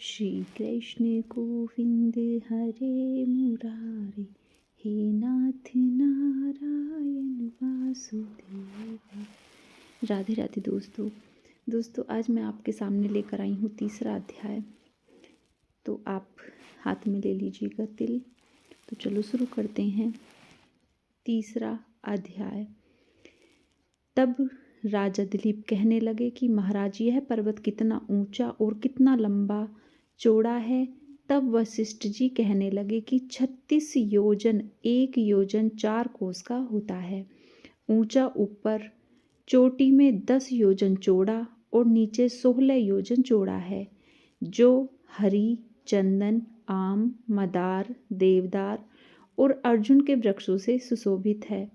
श्री कृष्ण गोविंद हरे मुरारे, हे नाथ नारायण वासुदेव। राधे राधे दोस्तों आज मैं आपके सामने लेकर आई हूँ तीसरा अध्याय। तो आप हाथ में ले लीजिएगा तिल। तो चलो शुरू करते हैं। तीसरा अध्याय। तब राजा दिलीप कहने लगे कि महाराज, यह पर्वत कितना ऊंचा और कितना लंबा चौड़ा है। तब वशिष्ठ जी कहने लगे कि 36 योजन 1 योजन 4 कोस का होता है। ऊंचा ऊपर चोटी में 10 योजन चौड़ा और नीचे 16 योजन चौड़ा है, जो हरी, चंदन, आम, मदार, देवदार और अर्जुन के वृक्षों से सुशोभित है।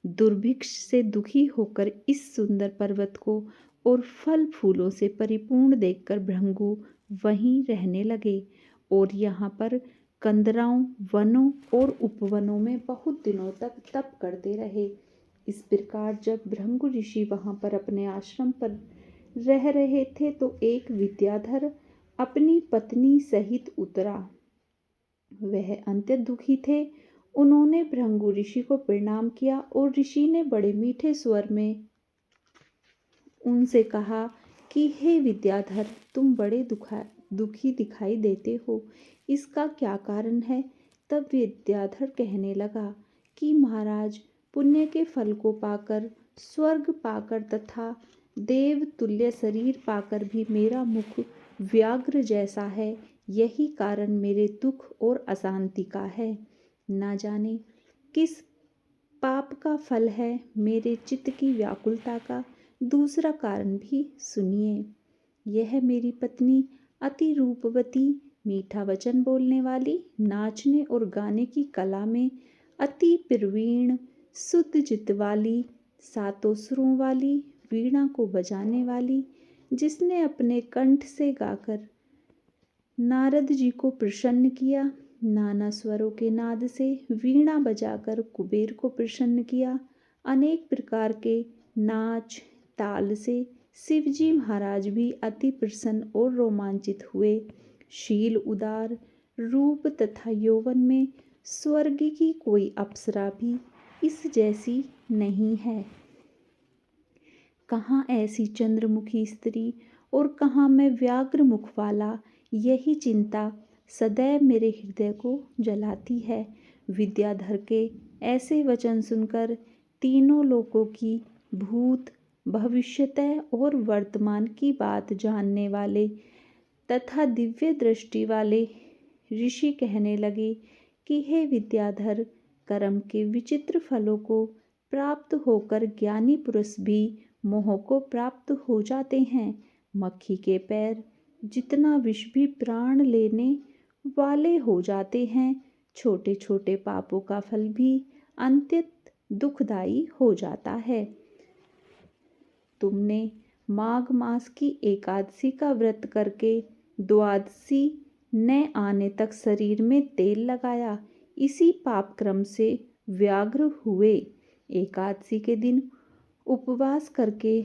दुर्भिक्ष से दुखी होकर इस सुंदर पर्वत को और फल फूलों से परिपूर्ण देखकर भृंगु वहीं रहने लगे और यहाँ पर कंदराओं, वनों और उपवनों में बहुत दिनों तक तप करते रहे। इस प्रकार जब भृंगु ऋषि वहाँ पर अपने आश्रम पर रह रहे थे तो एक विद्याधर अपनी पत्नी सहित उतरा। वह अत्यंत दुखी थे। उन्होंने भृंगु ऋषि को प्रणाम किया और ऋषि ने बड़े मीठे स्वर में उनसे कहा कि हे विद्याधर, तुम बड़े दुखी दिखाई देते हो, इसका क्या कारण है? तब विद्याधर कहने लगा कि महाराज, पुण्य के फल को पाकर, स्वर्ग पाकर तथा देव तुल्य शरीर पाकर भी मेरा मुख व्याघ्र जैसा है। यही कारण मेरे दुख और अशांति का है। ना जाने किस पाप का फल है मेरे चित्त की व्याकुलता का। दूसरा कारण भी सुनिए। यह मेरी पत्नी अति रूपवती, मीठा वचन बोलने वाली, नाचने और गाने की कला में अति प्रवीण, शुद्ध चित्त वाली, 7 सुरों वाली, वीणा को बजाने वाली, जिसने अपने कंठ से गाकर नारद जी को प्रसन्न किया, नाना स्वरों के नाद से वीणा बजाकर कुबेर को प्रसन्न किया, अनेक प्रकार के नाच ताल से शिवजी महाराज भी अति प्रसन्न और रोमांचित हुए। शील, उदार रूप तथा यौवन में स्वर्ग की कोई अप्सरा भी इस जैसी नहीं है। कहाँ ऐसी चंद्रमुखी स्त्री और कहाँ मैं व्याघ्र मुख वाला, यही चिंता सदैव मेरे हृदय को जलाती है। विद्याधर के ऐसे वचन सुनकर तीनों लोकों की भूत, भविष्यतः और वर्तमान की बात जानने वाले तथा दिव्य दृष्टि वाले ऋषि कहने लगे कि हे विद्याधर, कर्म के विचित्र फलों को प्राप्त होकर ज्ञानी पुरुष भी मोह को प्राप्त हो जाते हैं। मक्खी के पैर जितना विष भी प्राण लेने वाले हो जाते हैं। छोटे छोटे पापों का फल भी अत्यंत दुखदायी हो जाता है। तुमने माघ मास की एकादशी का व्रत करके द्वादशी न आने तक शरीर में तेल लगाया, इसी पाप क्रम से व्याघ्र हुए। एकादशी के दिन उपवास करके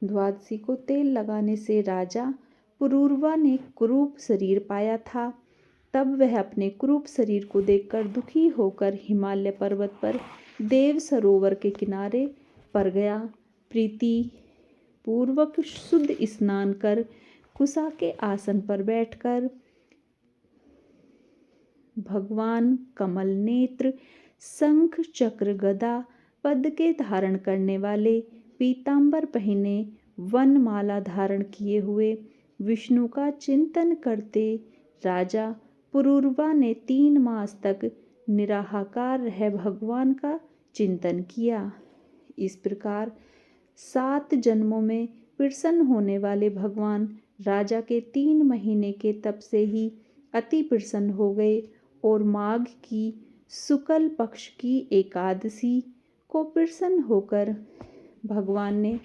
द्वादशी को तेल लगाने से राजा पुरूरवा ने कुरूप शरीर पाया था। तब वह अपने कुरूप शरीर को देखकर दुखी होकर हिमालय पर्वत पर देव सरोवर के किनारे पर गया। प्रीति पूर्वक शुद्ध स्नान कर कुशा के आसन पर बैठकर भगवान कमल नेत्र, शंख चक्र गदा पद के धारण करने वाले, पीतांबर पहने, वनमाला धारण किए हुए विष्णु का चिंतन करते राजा पुरूरवा ने 3 मास तक निराहार रह भगवान का चिंतन किया। इस प्रकार 7 जन्मों में प्रसन्न होने वाले भगवान राजा के 3 महीने के तप से ही अति प्रसन्न हो गए और माघ की शुक्ल पक्ष की एकादशी को प्रसन्न होकर भगवान ने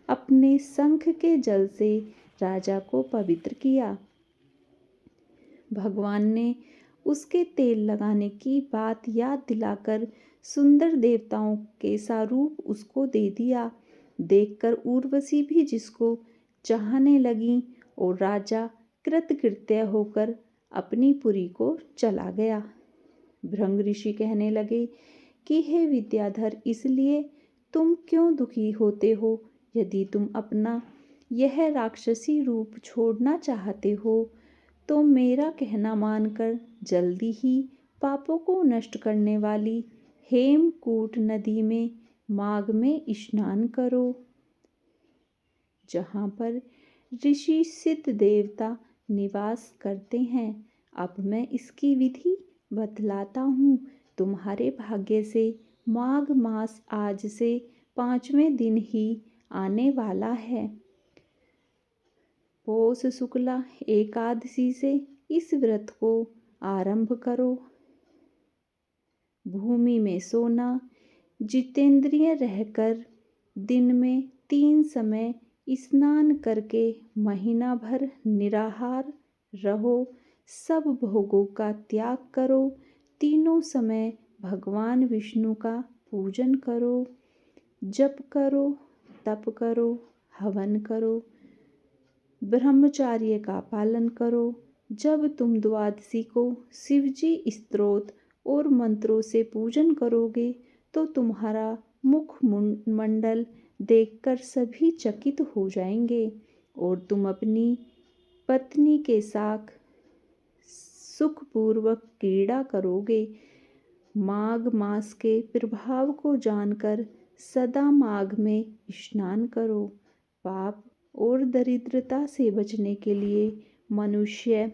अपने शंख के जल से राजा को पवित्र किया। भगवान ने उसके तेल लगाने की बात याद दिलाकर सुंदर देवताओं के सारूप उसको दे दिया। देखकर उर्वशी भी जिसको चाहने लगी और राजा कृतकृत्य होकर अपनी पुरी को चला गया। भृंग ऋषि कहने लगे कि हे विद्याधर, इसलिए तुम क्यों दुखी होते हो? यदि तुम अपना यह राक्षसी रूप छोड़ना चाहते हो तो मेरा कहना मानकर जल्दी ही पापों को नष्ट करने वाली हेमकूट नदी में माघ में स्नान करो, जहाँ पर ऋषि सिद्ध देवता निवास करते हैं। अब मैं इसकी विधि बतलाता हूँ। तुम्हारे भाग्य से माघ मास आज से 5वें दिन ही आने वाला है। पौष शुक्ला एकादशी से इस व्रत को आरंभ करो। भूमि में सोना, जितेंद्रिय रहकर दिन में 3 समय स्नान करके महीना भर निराहार रहो। सब भोगों का त्याग करो। तीनों समय भगवान विष्णु का पूजन करो। जप करो, तप करो, हवन करो, ब्रह्मचार्य का पालन करो। जब तुम द्वादशी को शिवजी स्तोत्र और मंत्रों से पूजन करोगे तो तुम्हारा मुख मंडल देखकर सभी चकित हो जाएंगे और तुम अपनी पत्नी के साथ सुखपूर्वक क्रीड़ा करोगे। माघ मास के प्रभाव को जानकर सदा माघ में स्नान करो। पाप और दरिद्रता से बचने के लिए मनुष्य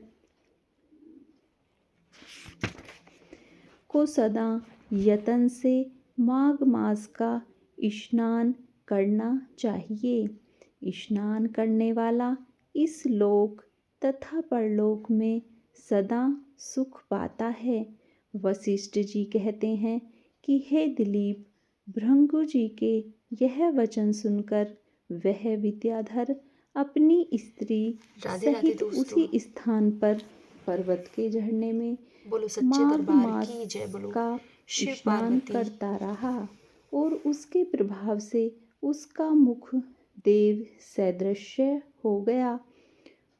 को सदा यत्न से माघ मास का स्नान करना चाहिए। स्नान करने वाला इस लोक तथा परलोक में सदा सुख पाता है। वशिष्ठ जी कहते हैं कि हे दिलीप, भृंगु जी के यह वचन सुनकर वह विद्याधर अपनी स्त्री सहित उसी स्थान पर पर्वत के झरने में माघ मास का स्नान करता रहा और उसके प्रभाव से उसका मुख देव सदृश हो गया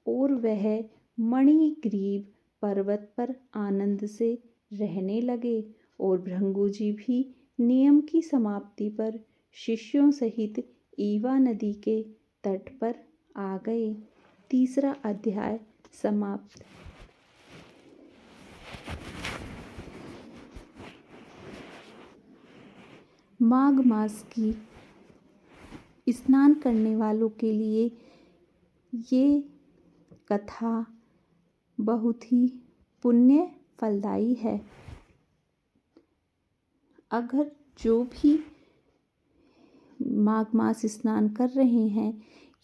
और वह मणिग्रीव पर्वत पर आनंद से रहने लगे। और भृंगु जी भी नियम की समाप्ति पर शिष्यों सहित ईवा नदी के तट पर आ गए। 3रा अध्याय समाप्त। माघ मास की स्नान करने वालों के लिए ये कथा बहुत ही पुण्य फलदायी है। अगर जो भी माघ मास स्नान कर रहे हैं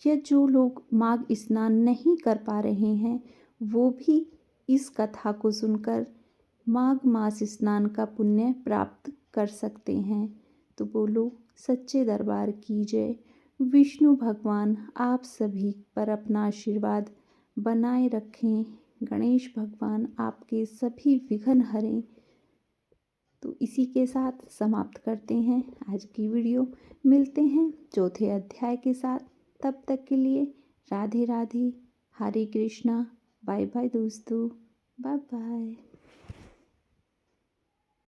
या जो लोग माघ स्नान नहीं कर पा रहे हैं वो भी इस कथा को सुनकर माघ मास स्नान का पुण्य प्राप्त कर सकते हैं। तो बोलो सच्चे दरबार की जय। विष्णु भगवान आप सभी पर अपना आशीर्वाद बनाए रखें। गणेश भगवान आपके सभी विघ्न हरें। तो इसी के साथ समाप्त करते हैं आज की वीडियो। मिलते हैं 4थे अध्याय के साथ। तब तक के लिए राधे राधे, हरे कृष्णा। बाय बाय दोस्तों, बाय बाय।